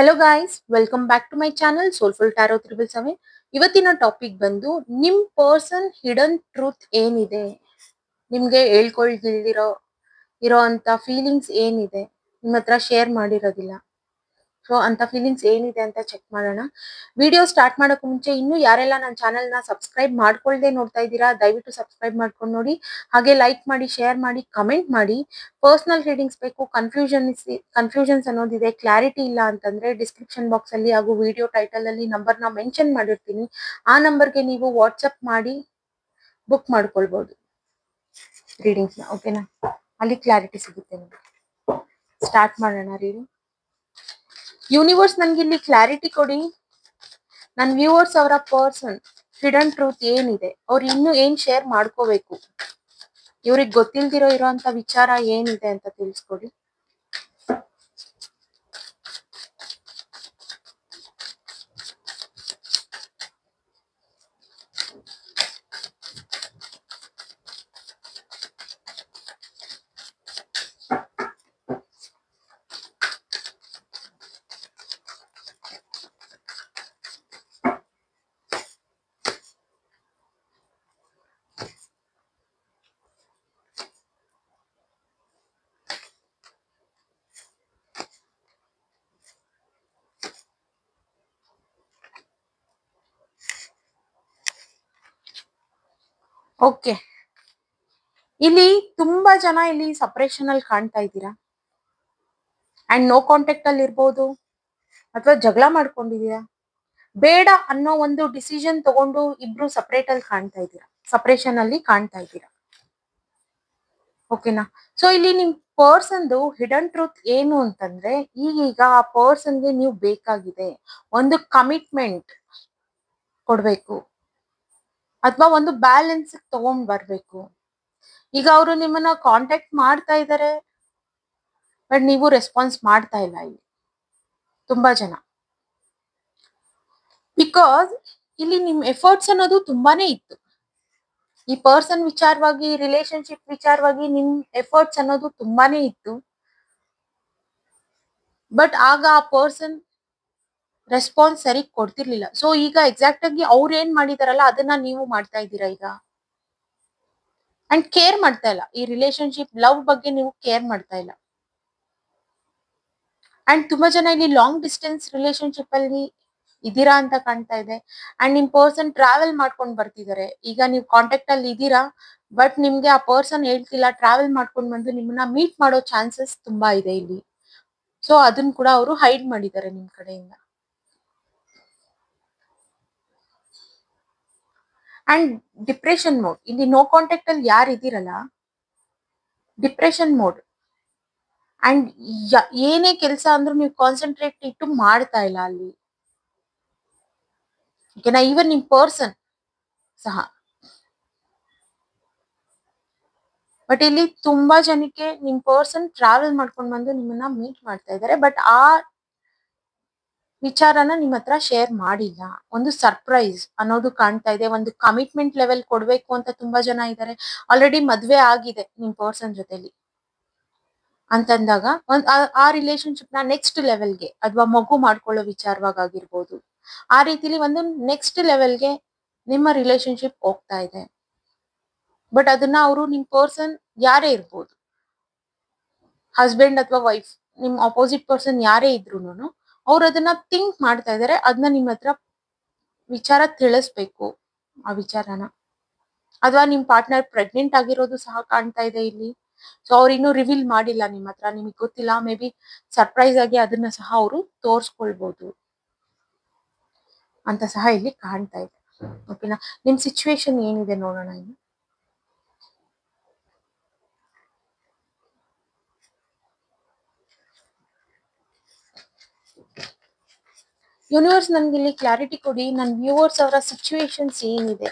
Hello guys, welcome back to my channel Soulful Tarot 777. ಇವತ್ತಿನ topic ಬಂದು ನಿಮ್ person hidden truth ಏನಿದೆ, ನಿಮ್ಗೆ ಇರೋ ಅಂತ ಫೀಲಿಂಗ್ಸ್ ಏನಿದೆ, ನಿಮ್ಮ ಹತ್ರ ಶೇರ್ ಮಾಡಿರೋದಿಲ್ಲ. ಸೊ ಅಂತ ಫೀಲಿಂಗ್ಸ್ ಏನಿದೆ ಅಂತ ಚೆಕ್ ಮಾಡೋಣ. ವಿಡಿಯೋ ಸ್ಟಾರ್ಟ್ ಮಾಡೋಕೆ ಮುಂಚೆ ಇನ್ನೂ ಯಾರೆಲ್ಲ ನನ್ನ ಚಾನೆಲ್ನ ಸಬ್ಸ್ಕ್ರೈಬ್ ಮಾಡ್ಕೊಳ್ದೆ ನೋಡ್ತಾ ಇದ್ದೀರಾ, ದಯವಿಟ್ಟು ಸಬ್ಸ್ಕ್ರೈಬ್ ಮಾಡ್ಕೊಂಡು ನೋಡಿ. ಹಾಗೆ ಲೈಕ್ ಮಾಡಿ, ಶೇರ್ ಮಾಡಿ, ಕಮೆಂಟ್ ಮಾಡಿ. ಪರ್ಸನಲ್ ರೀಡಿಂಗ್ಸ್ ಬೇಕು, ಕನ್ಫ್ಯೂಷನ್ಸ್ ಅನ್ನೋದಿದೆ, ಕ್ಲಾರಿಟಿ ಇಲ್ಲ ಅಂತಂದ್ರೆ ಡಿಸ್ಕ್ರಿಪ್ಷನ್ ಬಾಕ್ಸ್ ಅಲ್ಲಿ ಹಾಗೂ ವಿಡಿಯೋ ಟೈಟಲ್ ಅಲ್ಲಿ ನಂಬರ್ನ ಮೆನ್ಷನ್ ಮಾಡಿರ್ತೀನಿ. ಆ ನಂಬರ್ಗೆ ನೀವು ವಾಟ್ಸಪ್ ಮಾಡಿ ಬುಕ್ ಮಾಡ್ಕೊಳ್ಬಹುದು ರೀಡಿಂಗ್ಸ್ನ. ಓಕೆನಾ? ಅಲ್ಲಿ ಕ್ಲಾರಿಟಿ ಸಿಗುತ್ತೆ ನಿಮಗೆ. ಸ್ಟಾರ್ಟ್ ಮಾಡೋಣ ರೀಡಿಂಗ್. ಯೂನಿವರ್ಸ್ ನನ್ಗೆ ಇಲ್ಲಿ ಕ್ಲಾರಿಟಿ ಕೊಡಿ. ನನ್ನ ವ್ಯೂವರ್ಸ್ ಅವರ ಪರ್ಸನ್ ಹಿಡನ್ ಟ್ರೂತ್ ಏನಿದೆ, ಅವ್ರು ಇನ್ನು ಏನ್ ಶೇರ್ ಮಾಡ್ಕೋಬೇಕು, ಇವ್ರಿಗೆ ಇರೋಂತ ವಿಚಾರ ಏನಿದೆ ಅಂತ ತಿಳಿಸ್ಕೊಡಿ. ಓಕೆ, ಇಲ್ಲಿ ತುಂಬಾ ಜನ ಇಲ್ಲಿ ಸಪರೇಷನ್ ಅಲ್ಲಿ ಕಾಣ್ತಾ ಇದ್ದೀರಾ. ಅಂಡ್ ನೋ ಕಾಂಟ್ಯಾಕ್ಟ್ ಅಲ್ಲಿ ಇರ್ಬೋದು, ಅಥವಾ ಜಗಳ ಮಾಡ್ಕೊಂಡಿದೀರಾ. ಬೇಡ ಅನ್ನೋ ಒಂದು ಡಿಸಿಷನ್ ತಗೊಂಡು ಇಬ್ರು ಸಪರೇಟ್ ಅಲ್ಲಿ ಕಾಣ್ತಾ ಇದ್ದೀರಾ, ಸಪರೇಷನ್ ಅಲ್ಲಿ ಕಾಣ್ತಾ ಇದ್ದೀರಾ. ಓಕೆನಾ? ಸೊ ಇಲ್ಲಿ ನಿಮ್ ಪರ್ಸನ್ದು ಹಿಡನ್ ಟ್ರೂತ್ ಏನು ಅಂತಂದ್ರೆ, ಈಗೀಗ ಆ ಪರ್ಸನ್ಗೆ ನೀವು ಬೇಕಾಗಿದೆ, ಒಂದು ಕಮಿಟ್ಮೆಂಟ್ ಕೊಡ್ಬೇಕು, ಅಥವಾ ಒಂದು ಬ್ಯಾಲೆನ್ಸ್ ತಗೊಂಡ್ ಬರ್ಬೇಕು. ಈಗ ಅವರು ನಿಮ್ಮನ್ನ ಕಾಂಟ್ಯಾಕ್ಟ್ ಮಾಡ್ತಾ ಇದ್ದಾರೆ, ಬಟ್ ನೀವು ರೆಸ್ಪಾನ್ಸ್ ಮಾಡ್ತಾ ಇಲ್ಲ ಇಲ್ಲಿ ತುಂಬಾ ಜನ. ಬಿಕಾಸ್ ಇಲ್ಲಿ ನಿಮ್ ಎಫರ್ಟ್ಸ್ ಅನ್ನೋದು ತುಂಬಾನೇ ಇತ್ತು. ಈ ಪರ್ಸನ್ ವಿಚಾರವಾಗಿ, ರಿಲೇಶನ್ಶಿಪ್ ವಿಚಾರವಾಗಿ ನಿಮ್ ಎಫರ್ಟ್ಸ್ ಅನ್ನೋದು ತುಂಬಾನೇ ಇತ್ತು. ಬಟ್ ಆಗ ಆ ಪರ್ಸನ್ ರೆಸ್ಪಾನ್ಸ್ ಸರಿ ಕೊಡ್ತಿರ್ಲಿಲ್ಲ. ಸೊ ಈಗ ಎಕ್ಸಾಕ್ಟ್ ಆಗಿ ಅವ್ರು ಏನ್ ಮಾಡಿದಾರಲ್ಲ ಅದನ್ನ ನೀವು ಮಾಡ್ತಾ ಇದ್ದೀರಾ ಈಗ. ಅಂಡ್ ಕೇರ್ ಮಾಡ್ತಾ ಇಲ್ಲ, ಈ ರಿಲೇಶನ್ಶಿಪ್ ಲವ್ ಬಗ್ಗೆ ನೀವು ಕೇರ್ ಮಾಡ್ತಾ ಇಲ್ಲ. ಅಂಡ್ ತುಂಬಾ ಜನ ಇಲ್ಲಿ ಲಾಂಗ್ ಡಿಸ್ಟೆನ್ಸ್ ರಿಲೇಶನ್ಶಿಪ್ ಅಲ್ಲಿ ಇದೀರಾ ಅಂತ ಕಾಣ್ತಾ ಇದೆ. ಅಂಡ್ ನಿಮ್ ಪರ್ಸನ್ ಟ್ರಾವೆಲ್ ಮಾಡ್ಕೊಂಡು ಬರ್ತಿದ್ದಾರೆ. ಈಗ ನೀವು ಕಾಂಟ್ಯಾಕ್ಟ್ ಅಲ್ಲಿ ಇದೀರಾ, ಬಟ್ ನಿಮ್ಗೆ ಆ ಪರ್ಸನ್ ಹೇಳ್ತಿಲ್ಲ, ಟ್ರಾವೆಲ್ ಮಾಡ್ಕೊಂಡು ಬಂದು ನಿಮ್ಮನ್ನ ಮೀಟ್ ಮಾಡೋ ಚಾನ್ಸಸ್ ತುಂಬಾ ಇದೆ ಇಲ್ಲಿ. ಸೊ ಅದನ್ನ ಕೂಡ ಅವರು ಹೈಡ್ ಮಾಡಿದ್ದಾರೆ ನಿಮ್ ಕಡೆಯಿಂದ. ಅಂಡ್ ಡಿಪ್ರೆಷನ್ ಮೋಡ್, ಇಲ್ಲಿ ನೋ ಕಾಂಟ್ಯಾಕ್ಟ್ ಅಲ್ಲಿ ಯಾರು ಇದೀರಲ್ಲ, ಡಿಪ್ರೆಷನ್ ಮೋಡ್. ಅಂಡ್ ಏನೇ ಕೆಲಸ ಅಂದ್ರೂ ನೀವು ಕಾನ್ಸಂಟ್ರೇಟ್ ಇಟ್ಟು ಮಾಡ್ತಾ ಇಲ್ಲ ಅಲ್ಲಿ. ಓಕೆನಾ? ಈವನ್ ನಿಮ್ ಪರ್ಸನ್ ಸಹ. ಬಟ್ ಇಲ್ಲಿ ತುಂಬಾ ಜನಕ್ಕೆ ನಿಮ್ ಪರ್ಸನ್ ಟ್ರಾವೆಲ್ ಮಾಡ್ಕೊಂಡು ಬಂದು ನಿಮ್ಮನ್ನ ಮೀಟ್ ಮಾಡ್ತಾ ಇದ್ದಾರೆ, ಬಟ್ ಆ ವಿಚಾರನ ನಿಮ್ ಹತ್ರ ಶೇರ್ ಮಾಡಿಲ್ಲ. ಒಂದು ಸರ್ಪ್ರೈಸ್ ಅನ್ನೋದು ಕಾಣ್ತಾ ಇದೆ. ಒಂದು ಕಮಿಟ್ಮೆಂಟ್ ಲೆವೆಲ್ ಕೊಡ್ಬೇಕು ಅಂತ ತುಂಬಾ ಜನ ಇದ್ದಾರೆ. ಆಲ್ರೆಡಿ ಮದ್ವೆ ಆಗಿದೆ ನಿಮ್ ಪರ್ಸನ್ ಜೊತೆಲಿ ಅಂತಂದಾಗ ಆ ರಿಲೇಶನ್ಶಿಪ್ ನ ನೆಕ್ಸ್ಟ್ ಲೆವೆಲ್ಗೆ, ಅಥವಾ ಮಗು ಮಾಡ್ಕೊಳ್ಳೋ ವಿಚಾರವಾಗಿರ್ಬೋದು, ಆ ರೀತಿಲಿ ಒಂದು ನೆಕ್ಸ್ಟ್ ಲೆವೆಲ್ಗೆ ನಿಮ್ಮ ರಿಲೇಶನ್ಶಿಪ್ ಹೋಗ್ತಾ ಇದೆ. ಬಟ್ ಅದನ್ನ ಅವರು ನಿಮ್ ಪರ್ಸನ್ ಯಾರೇ ಇರ್ಬೋದು, ಹಸ್ಬೆಂಡ್ ಅಥವಾ ವೈಫ್, ನಿಮ್ ಅಪೋಸಿಟ್ ಪರ್ಸನ್ ಯಾರೇ ಇದ್ರು ಅವ್ರು ಅದನ್ನ ಥಿಂಕ್ ಮಾಡ್ತಾ ಇದಾರೆ. ಅದನ್ನ ನಿಮ್ ಹತ್ರ ವಿಚಾರ ತಿಳಿಸ್ಬೇಕು ಆ ವಿಚಾರನ. ಅಥವಾ ನಿಮ್ ಪಾರ್ಟ್ನರ್ ಪ್ರೆಗ್ನೆಂಟ್ ಆಗಿರೋದು ಸಹ ಕಾಣ್ತಾ ಇದೆ ಇಲ್ಲಿ. ಸೊ ಅವ್ರು ಇನ್ನೂ ರಿವೀಲ್ ಮಾಡಿಲ್ಲ ನಿಮ್ ಹತ್ರ, ನಿಮಗೆ ಗೊತ್ತಿಲ್ಲ. ಮೇ ಬಿ ಸರ್ಪ್ರೈಸ್ ಆಗಿ ಅದನ್ನ ಸಹ ಅವರು ತೋರ್ಸ್ಕೊಳ್ಬಹುದು ಅಂತ ಸಹ ಇಲ್ಲಿ ಕಾಣ್ತಾ ಇದೆ. ಓಕೆನಾ? ನಿಮ್ ಸಿಚುವೇಶನ್ ಏನಿದೆ ನೋಡೋಣ ಇನ್ನು. ಯೂನಿವರ್ಸ್ ನನ್ಗೆ ಇಲ್ಲಿ ಕ್ಲಾರಿಟಿ ಕೊಡಿ. ನನ್ನ ವ್ಯೂವರ್ಸ್ ಅವರ ಸಿಚುವೇಶನ್ಸ್ ಏನಿದೆ.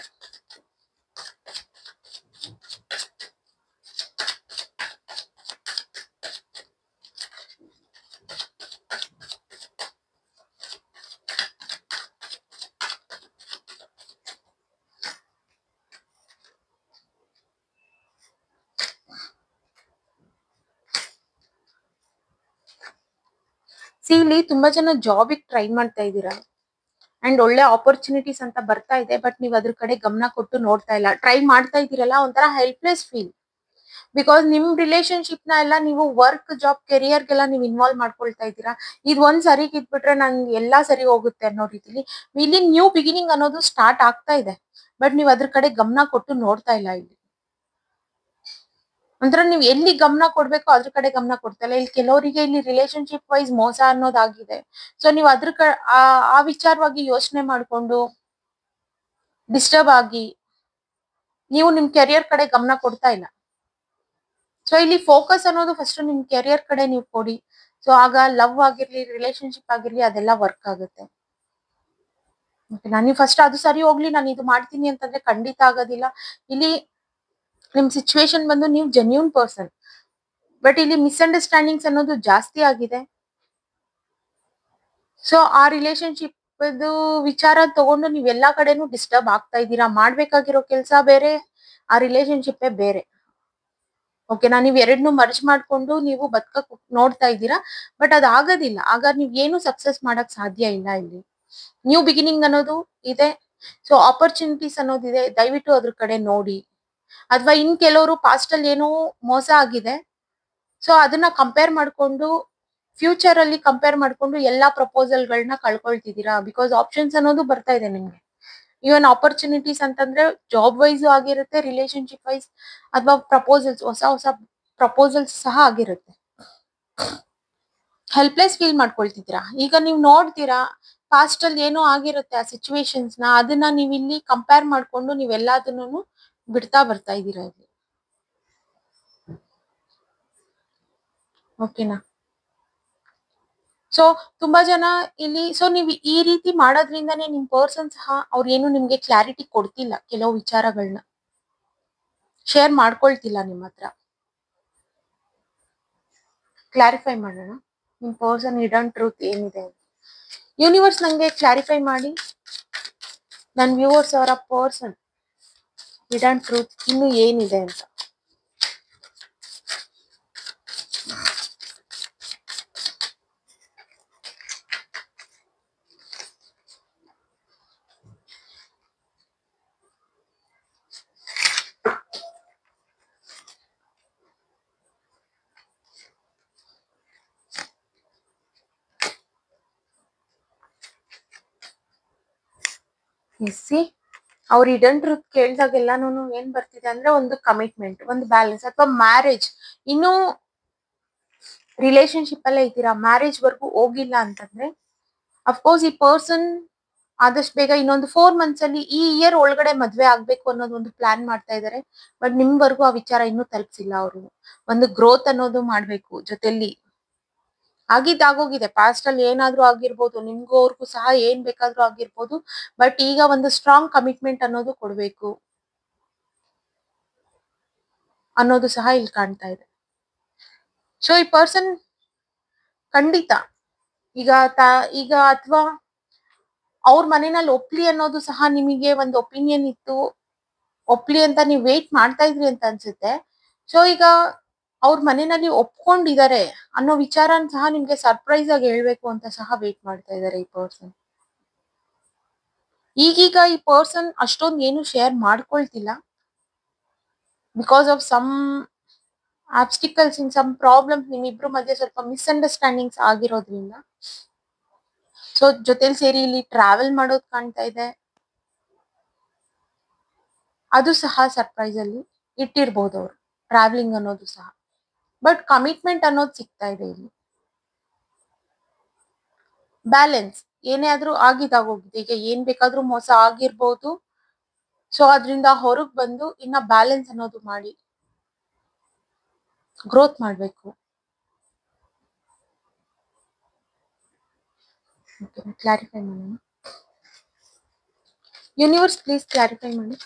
ಇಲ್ಲಿ ತುಂಬಾ ಜನ ಜಾಬಿಗೆ ಟ್ರೈ ಮಾಡ್ತಾ ಇದ್ದೀರಾ ಅಂಡ್ ಒಳ್ಳೆ ಆಪರ್ಚುನಿಟೀಸ್ ಅಂತ ಬರ್ತಾ ಇದೆ. ಬಟ್ ನೀವು ಅದ್ರ ಕಡೆ ಗಮನ ಕೊಟ್ಟು ನೋಡ್ತಾ ಇಲ್ಲ. ಟ್ರೈ ಮಾಡ್ತಾ ಇದ್ದೀರಲ್ಲ, ಒಂಥರ ಹೆಲ್ಪ್ಲೆಸ್ ಫೀಲ್. ಬಿಕಾಸ್ ನಿಮ್ ರಿಲೇಶನ್ಶಿಪ್ ನ ಎಲ್ಲ ನೀವು ವರ್ಕ್, ಜಾಬ್, ಕೆರಿಯರ್ಗೆಲ್ಲ ನೀವು ಇನ್ವಾಲ್ವ್ ಮಾಡ್ಕೊಳ್ತಾ ಇದ್ದೀರಾ. ಇದು ಒಂದ್ ಸರಿಗೆ ಇದ್ಬಿಟ್ರೆ ನಂಗೆ ಎಲ್ಲಾ ಸರಿ ಹೋಗುತ್ತೆ ಅನ್ನೋ ರೀತಿಲಿ ಇಲ್ಲಿ ನ್ಯೂ ಬಿಗಿನಿಂಗ್ ಅನ್ನೋದು ಸ್ಟಾರ್ಟ್ ಆಗ್ತಾ ಇದೆ. ಬಟ್ ನೀವು ಅದ್ರ ಕಡೆ ಗಮನ ಕೊಟ್ಟು ನೋಡ್ತಾ ಇಲ್ಲ. ಇಲ್ಲಿ ಒಂಥರ ನೀವು ಎಲ್ಲಿ ಗಮನ ಕೊಡ್ಬೇಕು ಅದ್ರ ಕಡೆ ಗಮನ ಕೊಡ್ತಾ ಇಲ್ಲ. ಇಲ್ಲಿ ಕೆಲವರಿಗೆ ಇಲ್ಲಿ ರಿಲೇಶನ್ಶಿಪ್ ವೈಸ್ ಮೋಸ ಅನ್ನೋದಾಗಿದೆ. ಸೊ ನೀವು ಅದ್ರ ಆ ವಿಚಾರವಾಗಿ ಯೋಚನೆ ಮಾಡ್ಕೊಂಡು ಡಿಸ್ಟರ್ಬ್ ಆಗಿ ನೀವು ನಿಮ್ ಕೆರಿಯರ್ ಕಡೆ ಗಮನ ಕೊಡ್ತಾ ಇಲ್ಲ. ಸೊ ಇಲ್ಲಿ ಫೋಕಸ್ ಅನ್ನೋದು ಫಸ್ಟ್ ನಿಮ್ ಕೆರಿಯರ್ ಕಡೆ ನೀವು ಕೊಡಿ. ಸೊ ಆಗ ಲವ್ ಆಗಿರ್ಲಿ, ರಿಲೇಶನ್ಶಿಪ್ ಆಗಿರ್ಲಿ, ಅದೆಲ್ಲ ವರ್ಕ್ ಆಗುತ್ತೆ. ನೀವು ಫಸ್ಟ್ ಅದು ಸರಿ ಹೋಗ್ಲಿ, ನಾನು ಇದು ಮಾಡ್ತೀನಿ ಅಂತಂದ್ರೆ ಖಂಡಿತ ಆಗೋದಿಲ್ಲ. ಇಲ್ಲಿ ನಿಮ್ ಸಿಚುವೇಶನ್ ಬಂದು ನೀವು ಜೆನ್ಯೂನ್ ಪರ್ಸನ್, ಬಟ್ ಇಲ್ಲಿ ಮಿಸ್ಅಂಡರ್ಸ್ಟ್ಯಾಂಡಿಂಗ್ಸ್ ಅನ್ನೋದು ಜಾಸ್ತಿ ಆಗಿದೆ. ಸೊ ಆ ರಿಲೇಶನ್ಶಿಪ್ ವಿಚಾರ ತಗೊಂಡು ನೀವ್ ಎಲ್ಲಾ ಕಡೆನೂ ಡಿಸ್ಟರ್ಬ್ ಆಗ್ತಾ ಇದ್ದೀರಾ. ಮಾಡ್ಬೇಕಾಗಿರೋ ಕೆಲಸ ಬೇರೆ, ಆ ರಿಲೇಶನ್ಶಿಪ್ ಬೇರೆ. ಓಕೆನಾ? ನೀವ್ ಎರಡ್ನು ಮರ್ಜ್ ಮಾಡ್ಕೊಂಡು ನೀವು ಬದುಕಕ್ ನೋಡ್ತಾ ಇದ್ದೀರಾ. ಬಟ್ ಅದಾಗೋದಿಲ್ಲ. ಆಗ ನೀವ್ ಏನು ಸಕ್ಸಸ್ ಮಾಡಕ್ ಸಾಧ್ಯ ಇಲ್ಲ. ಇಲ್ಲಿ ನ್ಯೂ ಬಿಗಿನಿಂಗ್ ಅನ್ನೋದು ಇದೆ. ಸೊ ಆಪರ್ಚುನಿಟೀಸ್ ಅನ್ನೋದಿದೆ. ದಯವಿಟ್ಟು ಅದ್ರ ಕಡೆ ನೋಡಿ. ಅಥವಾ ಇನ್ ಕೆಲವರು ಪಾಸ್ಟ್ ಅಲ್ಲಿ ಏನೋ ಮೋಸ ಆಗಿದೆ, ಸೊ ಅದನ್ನ ಕಂಪೇರ್ ಮಾಡ್ಕೊಂಡು ಫ್ಯೂಚರ್ ಅಲ್ಲಿ ಕಂಪೇರ್ ಮಾಡ್ಕೊಂಡು ಎಲ್ಲಾ ಪ್ರಪೋಸಲ್ ಗಳನ್ನ ಕಳ್ಕೊಳ್ತಿದ್ದೀರಾ. ಬಿಕಾಸ್ ಆಪ್ಷನ್ಸ್ ಅನ್ನೋದು ಬರ್ತಾ ಇದೆ ನಿಮ್ಗೆ. ಇವನ್ ಆಪರ್ಚುನಿಟೀಸ್ ಅಂತಂದ್ರೆ ಜಾಬ್ ವೈಸ್ ಆಗಿರುತ್ತೆ, ರಿಲೇಶನ್ಶಿಪ್ ವೈಸ್, ಅಥವಾ ಪ್ರಪೋಸಲ್ಸ್, ಹೊಸ ಹೊಸ ಪ್ರಪೋಸಲ್ಸ್ ಸಹ ಆಗಿರುತ್ತೆ. ಹೆಲ್ಪ್ಲೆಸ್ ಫೀಲ್ ಮಾಡ್ಕೊಳ್ತಿದ್ದೀರಾ. ಈಗ ನೀವು ನೋಡ್ತೀರಾ ಪಾಸ್ಟ್ ಅಲ್ಲಿ ಏನೋ ಆಗಿರುತ್ತೆ, ಆ ಸಿಚುವೇಶನ್ಸ್ ನ ಅದನ್ನ ನೀವು ಇಲ್ಲಿ ಕಂಪೇರ್ ಮಾಡ್ಕೊಂಡು ನೀವೆಲ್ಲಾದನ್ನು ಬಿಡ್ತಾ ಬರ್ತಾ ಇದ್ದೀರಾ ಇಲ್ಲಿ. ಓಕೆನಾ? ಸೊ ತುಂಬಾ ಜನ ಇಲ್ಲಿ, ಸೊ ನೀವು ಈ ರೀತಿ ಮಾಡೋದ್ರಿಂದಾನೇ ನಿಮ್ ಪರ್ಸನ್ ಸಹ ಅವ್ರು ಏನು ನಿಮ್ಗೆ ಕ್ಲಾರಿಟಿ ಕೊಡ್ತಿಲ್ಲ. ಕೆಲವು ವಿಚಾರಗಳನ್ನ ಶೇರ್ ಮಾಡ್ಕೊಳ್ತಿಲ್ಲ ನಿಮ್ಮ ಹತ್ರ. ಕ್ಲಾರಿಫೈ ಮಾಡೋಣ ನಿಮ್ ಪರ್ಸನ್ ಹಿಡನ್ ಟ್ರೂತ್ ಏನಿದೆ ಅಂತ. ಯೂನಿವರ್ಸ್ ನಂಗೆ ಕ್ಲಾರಿಫೈ ಮಾಡಿ ನನ್ನ ವ್ಯೂವರ್ಸ್ ಅವರ ಪರ್ಸನ್ ಹಿಡನ್ ಟ್ರೂತ್ ಇನ್ನು ಏನಿದೆ ಅಂತ. ಅವ್ರ ಹಿಡನ್ ಟ್ರೂತ್ ಕೇಳಿದಾಗೆಲ್ಲಾನು ಏನ್ ಬರ್ತಿದೆ ಅಂದ್ರೆ ಒಂದು ಕಮಿಟ್ಮೆಂಟ್, ಒಂದು ಬ್ಯಾಲೆನ್ಸ್, ಅಥವಾ ಮ್ಯಾರೇಜ್. ಇನ್ನು ರಿಲೇಶನ್ಶಿಪ್ ಅಲ್ಲೇ ಇದ್ದೀರಾ, ಮ್ಯಾರೇಜ್ ವರ್ಗೂ ಹೋಗಿಲ್ಲ ಅಂತಂದ್ರೆ ಅಫ್ಕೋರ್ಸ್ ಈ ಪರ್ಸನ್ ಆದಷ್ಟು ಬೇಗ ಇನ್ನೊಂದು 4 months ಅಲ್ಲಿ, ಈ ಇಯರ್ ಒಳಗಡೆ ಮದ್ವೆ ಆಗ್ಬೇಕು ಅನ್ನೋದು ಒಂದು ಪ್ಲಾನ್ ಮಾಡ್ತಾ ಇದಾರೆ. ಬಟ್ ನಿಮ್ವರೆಗೂ ಆ ವಿಚಾರ ಇನ್ನೂ ತಲುಪಿಸಿಲ್ಲ. ಅವರು ಒಂದು ಗ್ರೋತ್ ಅನ್ನೋದು ಮಾಡ್ಬೇಕು ಜೊತೆಲಿ. ಆಗೋಗಿದೆ. ಪಾಸ್ಟ್ ಅಲ್ಲಿ ಏನಾದ್ರೂ ಆಗಿರ್ಬೋದು, ನಿಮ್ಗೂ ಅವ್ರಿಗೂ ಸಹ ಏನ್ ಬೇಕಾದ್ರೂ ಆಗಿರ್ಬೋದು. ಬಟ್ ಈಗ ಒಂದು ಸ್ಟ್ರಾಂಗ್ ಕಮಿಟ್ಮೆಂಟ್ ಅನ್ನೋದು ಕೊಡ್ಬೇಕು ಅನ್ನೋದು ಸಹ ಇಲ್ಲಿ ಕಾಣ್ತಾ ಇದೆ. ಸೊ ಈ ಪರ್ಸನ್ ಖಂಡಿತ ಈಗ ಅಥವಾ ಅವ್ರ ಮನೆಯಲ್ಲಿ ಒಪ್ಲಿ ಅನ್ನೋದು ಸಹ ನಿಮಗೆ ಒಂದು ಒಪಿನಿಯನ್ ಇತ್ತು, ಒಪ್ಲಿ ಅಂತ ನೀವು ವೇಟ್ ಮಾಡ್ತಾ ಇದ್ರಿ ಅಂತ ಅನ್ಸುತ್ತೆ. ಸೊ ಈಗ ಅವ್ರ ಮನೆಯಲ್ಲಿ ಒಪ್ಕೊಂಡಿದ್ದಾರೆ ಅನ್ನೋ ವಿಚಾರನ ಸಹ ನಿಮ್ಗೆ ಸರ್ಪ್ರೈಸ್ ಆಗಿ ಹೇಳ್ಬೇಕು ಅಂತ ಸಹ ವೇಟ್ ಮಾಡ್ತಾ ಇದ್ದಾರೆ ಈ ಪರ್ಸನ್. ಈಗೀಗ ಈ ಪರ್ಸನ್ ಅಷ್ಟೊಂದು ಏನು ಶೇರ್ ಮಾಡ್ಕೊಳ್ತಿಲ್ಲ. Because of some obstacles in some problems ನಿಮ್ಮಿಬ್ರು ಮಧ್ಯೆ ಸ್ವಲ್ಪ ಮಿಸ್ಅಂಡರ್ಸ್ಟ್ಯಾಂಡಿಂಗ್ಸ್ ಆಗಿರೋದ್ರಿಂದ. ಸೊ ಜೊತೆಲಿ ಸೇರಿ ಇಲ್ಲಿ ಟ್ರಾವೆಲ್ ಮಾಡೋದು ಕಾಣ್ತಾ ಇದೆ. ಅದು ಸಹ ಸರ್ಪ್ರೈಸ್ ಅಲ್ಲಿ ಇಟ್ಟಿರ್ಬೋದು ಅವರು, ಟ್ರಾವೆಲಿಂಗ್ ಅನ್ನೋದು ಸಹ. ಬಟ್ ಕಮಿಟ್ಮೆಂಟ್ ಅನ್ನೋದು ಸಿಗ್ತಾ ಇದೆ ಇಲ್ಲಿ. ಬ್ಯಾಲೆನ್ಸ್ ಏನೇ ಆದ್ರೂ ಆಗಿದಾಗೋಗಿದೆ. ಈಗ ಏನ್ ಬೇಕಾದ್ರೂ ಮೋಸ ಆಗಿರ್ಬೋದು. ಸೊ ಅದ್ರಿಂದ ಹೊರಗ್ ಬಂದು ಇನ್ನ ಬ್ಯಾಲೆನ್ಸ್ ಅನ್ನೋದು ಮಾಡಿ ಗ್ರೋತ್ ಮಾಡ್ಬೇಕು. ಕ್ಲಾರಿಫೈ ಮಾಡೋಣ. ಯೂನಿವರ್ಸ್ ಪ್ಲೀಸ್ ಕ್ಲಾರಿಫೈ ಮಾಡಿ.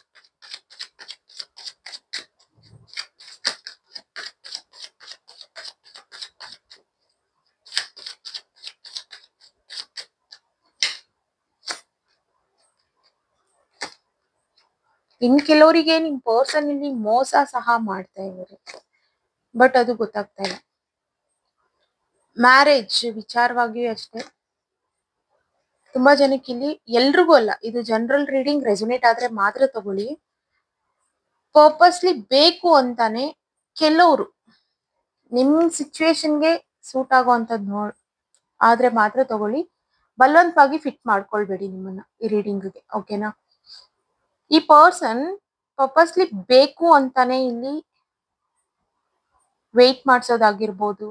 ಇನ್ ಕೆಲವರಿಗೆ ನಿಮ್ ಪರ್ಸನ್ ಇಲ್ಲಿ ಮೋಸ ಸಹ ಮಾಡ್ತಾ ಇದ್ದಾರೆ. ಬಟ್ ಅದು ಗೊತ್ತಾಗ್ತಾ ಇಲ್ಲ. ಮ್ಯಾರೇಜ್ ವಿಚಾರವಾಗಿಯೂ ಅಷ್ಟೇ. ತುಂಬಾ ಜನಕ್ಕೆ ಇಲ್ಲಿ ಎಲ್ರಿಗೂ ಅಲ್ಲ, ಇದು ಜನರಲ್ ರೀಡಿಂಗ್, ರೆಸೊನೇಟ್ ಆದ್ರೆ ಮಾತ್ರ ತಗೊಳ್ಳಿ. ಪರ್ಪಸ್ಲಿ ಬೇಕು ಅಂತಾನೆ ಕೆಲವರು ನಿಮ್ ಸಿಚುವೇಶನ್ಗೆ ಸೂಟ್ ಆಗುವಂತದ್ ಆದ್ರೆ ಮಾತ್ರ ತಗೊಳ್ಳಿ. ಬಲವಂತವಾಗಿ ಫಿಟ್ ಮಾಡ್ಕೊಳ್ಬೇಡಿ ನಿಮ್ಮನ್ನ ಈ ರೀಡಿಂಗ್ಗೆ, ಓಕೆನಾ. ಈ ಪರ್ಸನ್ ಪರ್ಪಸ್ಲಿ ಬೇಕು ಅಂತಾನೆ ಇಲ್ಲಿ ವೆಯ್ಟ್ ಮಾಡ್ಸೋದಾಗಿರ್ಬೋದು,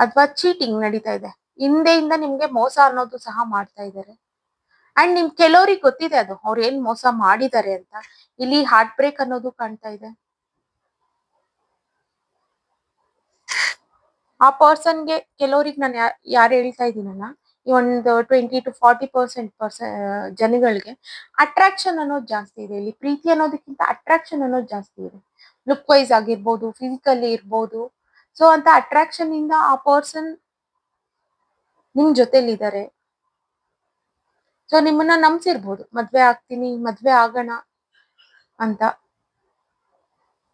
ಅಥವಾ ಚೀಟಿಂಗ್ ನಡೀತಾ ಇದೆ, ಹಿಂದೆಯಿಂದ ನಿಮ್ಗೆ ಮೋಸ ಅನ್ನೋದು ಸಹ ಮಾಡ್ತಾ ಇದ್ದಾರೆ. ಅಂಡ್ ನಿಮ್ ಕೆಲವ್ರಿಗೆ ಗೊತ್ತಿದೆ ಅದು ಅವ್ರು ಏನ್ ಮೋಸ ಮಾಡಿದ್ದಾರೆ ಅಂತ. ಇಲ್ಲಿ ಹಾರ್ಟ್ ಬ್ರೇಕ್ ಅನ್ನೋದು ಕಾಣ್ತಾ ಇದೆ. ಆ ಪರ್ಸನ್ಗೆ ಕೆಲವ್ರಿಗೆ ನಾನು ಯಾರು ಹೇಳ್ತಾ ಇದ್ದೀನಲ್ಲ, ಈ ಒಂದು 20 to 40% ಜನಗಳಿಗೆ ಅಟ್ರಾಕ್ಷನ್ ಅನ್ನೋದು ಜಾಸ್ತಿ ಇದೆ. ಇಲ್ಲಿ ಪ್ರೀತಿ ಅನ್ನೋದಕ್ಕಿಂತ ಅಟ್ರಾಕ್ಷನ್ ಅನ್ನೋದು ಜಾಸ್ತಿ ಇದೆ. ಲುಕ್ ವೈಸ್ ಆಗಿರ್ಬೋದು, ಫಿಸಿಕಲಿ ಇರ್ಬೋದು. ಸೊ ಅಂತ ಅಟ್ರಾಕ್ಷನ್ ಇಂದ ಆ ಪರ್ಸನ್ ನಿಮ್ ಜೊತೆಲಿದ್ದಾರೆ. ಸೊ ನಿಮ್ಮನ್ನ ನಂಬಿಸಿರ್ಬೋದು, ಮದ್ವೆ ಆಗ್ತೀನಿ, ಮದ್ವೆ ಆಗೋಣ ಅಂತ.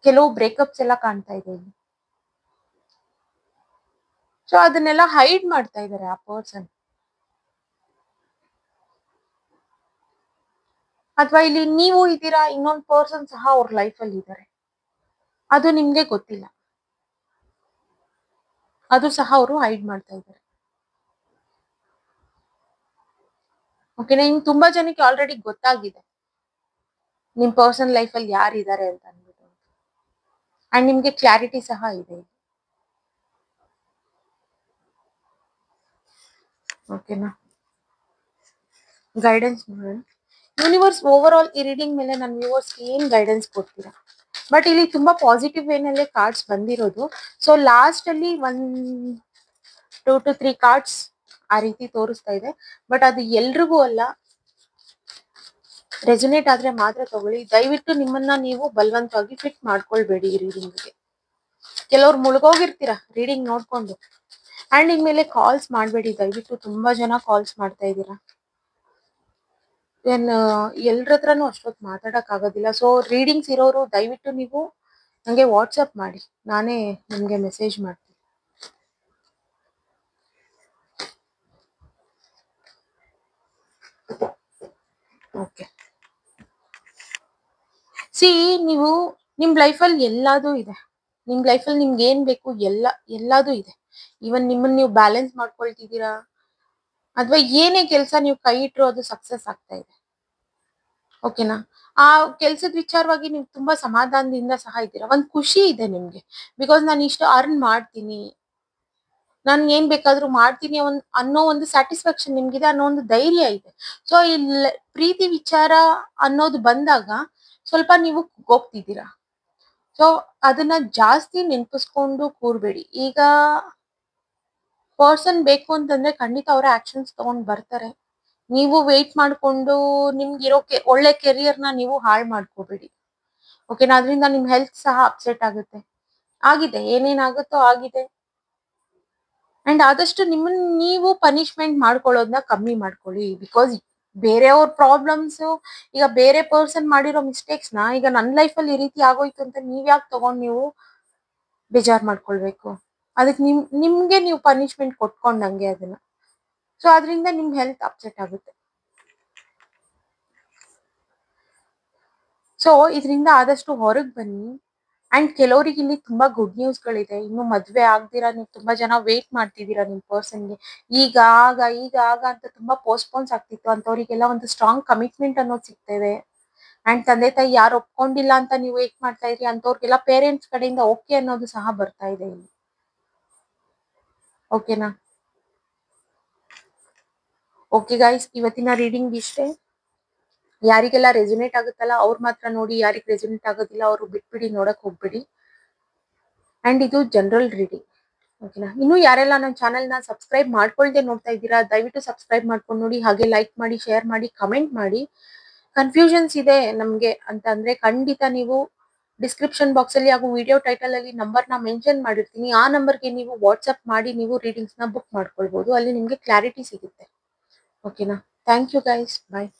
ಕೆಲವು ಬ್ರೇಕಪ್ಸ್ ಎಲ್ಲ ಕಾಣ್ತಾ ಇದೆ ಇಲ್ಲಿ. ಸೊ ಅದನ್ನೆಲ್ಲ ಹೈಡ್ ಮಾಡ್ತಾ ಇದ್ದಾರೆ ಆ ಪರ್ಸನ್. ಅಥವಾ ಇಲ್ಲಿ ನೀವು ಇದ್ದೀರಾ, ಇನ್ನೊಂದು ಪರ್ಸನ್ ಸಹ ಅವ್ರ ಲೈಫ್ ಅಲ್ಲಿ ಇದ್ದಾರೆ, ಅದು ನಿಮ್ಗೆ ಗೊತ್ತಿಲ್ಲ, ಅದು ಸಹ ಅವರು ಹೈಡ್ ಮಾಡ್ತಾ ಇದ್ದಾರೆ. ಓಕೆನಾ. ಇನ್ ತುಂಬಾ ಜನಕ್ಕೆ ಆಲ್ರೆಡಿ ಗೊತ್ತಾಗಿದೆ ನಿಮ್ ಪರ್ಸನ್ ಲೈಫ್ ಅಲ್ಲಿ ಯಾರಿದ್ದಾರೆ ಅಂತ ಅಂದ್ಬಿಟ್ಟು. ಅಂಡ್ ನಿಮ್ಗೆ ಕ್ಲಾರಿಟಿ ಸಹ ಇದೆ, ಓಕೆನಾ. ಗೈಡೆನ್ಸ್ ನೋಡೋಣ. ಯೂನಿವರ್ಸ್ ಓವರ್ ಆಲ್ ಈ ರೀಡಿಂಗ್ ಮೇಲೆ ನನ್ನ ವ್ಯೂವರ್ಸ್ ಏನ್ ಗೈಡೆನ್ಸ್ ಕೊಡ್ತೀರಾ? ಬಟ್ ಇಲ್ಲಿ ತುಂಬಾ ಪಾಸಿಟಿವ್ ವೇನಲ್ಲೇ ಕಾರ್ಡ್ಸ್ ಬಂದಿರೋದು. ಸೊ ಲಾಸ್ಟ್ ಅಲ್ಲಿ 2 to 3 ಕಾರ್ಡ್ಸ್ ಆ ರೀತಿ ತೋರಿಸ್ತಾ ಇದೆ. ಬಟ್ ಅದು ಎಲ್ರಿಗೂ ಅಲ್ಲ, ರೆಸೊನೇಟ್ ಆದ್ರೆ ಮಾತ್ರ ತಗೊಳ್ಳಿ. ದಯವಿಟ್ಟು ನಿಮ್ಮನ್ನ ನೀವು ಬಲವಂತವಾಗಿ ಫಿಟ್ ಮಾಡ್ಕೊಳ್ಬೇಡಿ ಈ ರೀಡಿಂಗ್ಗೆ. ಕೆಲವ್ರು ಮುಳುಗೋಗಿರ್ತೀರಾ ರೀಡಿಂಗ್ ನೋಡ್ಕೊಂಡು. ಅಂಡ್ ಇನ್ಮೇಲೆ ಕಾಲ್ಸ್ ಮಾಡಬೇಡಿ ದಯವಿಟ್ಟು. ತುಂಬಾ ಜನ ಕಾಲ್ಸ್ ಮಾಡ್ತಾ ಇದ್ದೀರಾ. ಎಲ್ರ ಹತ್ರನೂ ಅಷ್ಟೊತ್ತು ಮಾತಾಡಕ್ ಆಗೋದಿಲ್ಲ. ಸೊ ರೀಡಿಂಗ್ಸ್ ಇರೋರು ದಯವಿಟ್ಟು ನೀವು ನಂಗೆ ವಾಟ್ಸಪ್ ಮಾಡಿ, ನಾನೇ ನಿಮ್ಗೆ ಮೆಸೇಜ್ ಮಾಡ್ತೀನಿ. ಓಕೆ. ಸಿ, ನೀವು ನಿಮ್ ಲೈಫಲ್ಲಿ ಎಲ್ಲಾದು ಇದೆ. ನಿಮ್ ಲೈಫಲ್ಲಿ ನಿಮ್ಗೆ ಏನ್ ಬೇಕು ಎಲ್ಲಾದು ಇದೆ. ಇವನ್ ನಿಮ್ಮನ್ನ ನೀವು ಬ್ಯಾಲೆನ್ಸ್ ಮಾಡ್ಕೊಳ್ತಿದ್ದೀರಾ, ಅಥವಾ ಏನೇ ಕೆಲಸ ನೀವು ಕೈ ಇಟ್ರು ಅದು ಸಕ್ಸಸ್ ಆಗ್ತಾ ಇದೆ, ಓಕೆನಾ. ಆ ಕೆಲ್ಸದ ವಿಚಾರವಾಗಿ ನೀವು ತುಂಬಾ ಸಮಾಧಾನದಿಂದ ಸಹ ಇದ್ದೀರಾ. ಒಂದ್ ಖುಷಿ ಇದೆ ನಿಮ್ಗೆ, ಬಿಕಾಸ್ ನಾನು ಇಷ್ಟು ಅರ್ನ್ ಮಾಡ್ತೀನಿ, ನಾನು ಏನ್ ಬೇಕಾದ್ರೂ ಮಾಡ್ತೀನಿ ಅನ್ನೋ ಒಂದು ಸ್ಯಾಟಿಸ್ಫ್ಯಾಕ್ಷನ್ ನಿಮ್ಗಿದೆ, ಅನ್ನೋ ಒಂದು ಧೈರ್ಯ ಇದೆ. ಸೊ ಇಲ್ಲಿ ಪ್ರೀತಿ ವಿಚಾರ ಅನ್ನೋದು ಬಂದಾಗ ಸ್ವಲ್ಪ ನೀವು ಹೋಗ್ತಿದ್ದೀರಾ. ಸೊ ಅದನ್ನ ಜಾಸ್ತಿ ನೆನಪಿಸ್ಕೊಂಡು ಕೂರ್ಬೇಡಿ. ಈಗ ಪರ್ಸನ್ ಬೇಕು ಅಂತಂದ್ರೆ ಖಂಡಿತ ಅವರ ಆಕ್ಷನ್ಸ್ ತಗೊಂಡ್ ಬರ್ತಾರೆ. ನೀವು ವೇಟ್ ಮಾಡ್ಕೊಂಡು ನಿಮ್ಗಿರೋ ಒಳ್ಳೆ ಕೆರಿಯರ್ನ ನೀವು ಹಾಳು ಮಾಡ್ಕೋಬೇಡಿ, ಓಕೆನಾ. ಅದರಿಂದ ನಿಮ್ ಹೆಲ್ತ್ ಸಹ ಅಪ್ಸೆಟ್ ಆಗುತ್ತೆ, ಆಗಿದೆ, ಏನೇನಾಗುತ್ತೋ ಆಗಿದೆ. ಅಂಡ್ ಆದಷ್ಟು ನಿಮ್ಮನ್ನ ನೀವು ಪನಿಷ್ಮೆಂಟ್ ಮಾಡ್ಕೊಳ್ಳೋದನ್ನ ಕಮ್ಮಿ ಮಾಡ್ಕೊಳ್ಳಿ. ಬಿಕಾಸ್ ಬೇರೆಯವ್ರ ಪ್ರಾಬ್ಲಮ್ಸ್, ಈಗ ಬೇರೆ ಪರ್ಸನ್ ಮಾಡಿರೋ ಮಿಸ್ಟೇಕ್ಸ್ ನ ಈಗ ನನ್ನ ಲೈಫಲ್ಲಿ ಈ ರೀತಿ ಆಗೋಯ್ತು ಅಂತ ನೀವ್ ಯಾಕೆ ತಗೊಂಡ್ ನೀವು ಬೇಜಾರ್ ಮಾಡ್ಕೊಳ್ಬೇಕು? ಅದಕ್ಕೆ ನಿಮ್ಗೆ ನೀವು ಪನಿಷ್ಮೆಂಟ್ ಕೊಟ್ಕೊಂಡಂಗೆ ಅದನ್ನ. ಸೊ ಅದರಿಂದ ನಿಮ್ ಹೆಲ್ತ್ ಅಪ್ಸೆಟ್ ಆಗುತ್ತೆ. ಸೊ ಇದರಿಂದ ಆದಷ್ಟು ಹೊರಗೆ ಬನ್ನಿ. ಅಂಡ್ ಕೆಲವರಿಗೆ ಇಲ್ಲಿ ತುಂಬಾ ಗುಡ್ ನ್ಯೂಸ್ ಗಳಿದೆ. ಇನ್ನು ಮದ್ವೆ ಆಗ್ದಿರಾ ನೀವು ತುಂಬಾ ಜನ ವೇಟ್ ಮಾಡ್ತಿದ್ದೀರಾ ನಿಮ್ ಪರ್ಸನ್ಗೆ. ಈಗ ಆಗ ಅಂತ ತುಂಬಾ ಪೋಸ್ಟ್ಪೋನ್ಸ್ ಆಗ್ತಿತ್ತು, ಅಂತವ್ರಿಗೆಲ್ಲ ಒಂದು ಸ್ಟ್ರಾಂಗ್ ಕಮಿಟ್ಮೆಂಟ್ ಅನ್ನೋದು ಸಿಗ್ತದೆ. ಅಂಡ್ ತಂದೆ ತಾಯಿ ಯಾರು ಒಪ್ಕೊಂಡಿಲ್ಲ ಅಂತ ನೀವು ವೇಟ್ ಮಾಡ್ತಾ ಇದ್ರಿ, ಅಂತವ್ರಿಗೆಲ್ಲ ಪೇರೆಂಟ್ಸ್ ಕಡೆಯಿಂದ ಓಕೆ ಅನ್ನೋದು ಸಹ ಬರ್ತಾ ಇದೆ ಇಲ್ಲಿ, ಓಕೆನಾ. ಓಕೆ ಗೈಸ್, ಇವತ್ತಿನ ರೀಡಿಂಗ್ ಇಷ್ಟೇ. ಯಾರಿಗೆಲ್ಲ ರೆಸೊನೇಟ್ ಆಗುತ್ತಲ್ಲ ಅವ್ರು ಮಾತ್ರ ನೋಡಿ, ಯಾರಿಗೆ ರೆಸೊನೇಟ್ ಆಗೋದಿಲ್ಲ ಅವರು ಬಿಟ್ಬಿಡಿ, ನೋಡಕ್ ಹೋಗ್ಬಿಡಿ. ಅಂಡ್ ಇದು ಜನರಲ್ ರೀಡಿಂಗ್, ಓಕೆನಾ. ಇನ್ನು ಯಾರೆಲ್ಲ ನನ್ನ ಚಾನೆಲ್ನ ಸಬ್ಸ್ಕ್ರೈಬ್ ಮಾಡ್ಕೊಳ್ದೆ ನೋಡ್ತಾ ಇದ್ದೀರಾ, ದಯವಿಟ್ಟು ಸಬ್ಸ್ಕ್ರೈಬ್ ಮಾಡ್ಕೊಂಡು ನೋಡಿ. ಹಾಗೆ ಲೈಕ್ ಮಾಡಿ, ಶೇರ್ ಮಾಡಿ, ಕಮೆಂಟ್ ಮಾಡಿ. ಕನ್ಫ್ಯೂಷನ್ಸ್ ಇದೆ ನಮ್ಗೆ ಅಂತ ಅಂದ್ರೆ ಖಂಡಿತ ನೀವು ಡಿಸ್ಕ್ರಿಪ್ಷನ್ ಬಾಕ್ಸ್ ಅಲ್ಲಿ ಹಾಗೂ ವಿಡಿಯೋ ಟೈಟಲ್ ಅಲ್ಲಿ ನಂಬರ್ನ ಮೆನ್ಷನ್ ಮಾಡಿರ್ತೀನಿ. ಆ ನಂಬರ್ಗೆ ನೀವು ವಾಟ್ಸ್ಆಪ್ ಮಾಡಿ ನೀವು ರೀಡಿಂಗ್ಸ್ನ ಬುಕ್ ಮಾಡ್ಕೊಳ್ಬಹುದು. ಅಲ್ಲಿ ನಿಮ್ಗೆ ಕ್ಲಾರಿಟಿ ಸಿಗುತ್ತೆ, ಓಕೆನಾ. Thank you guys, bye.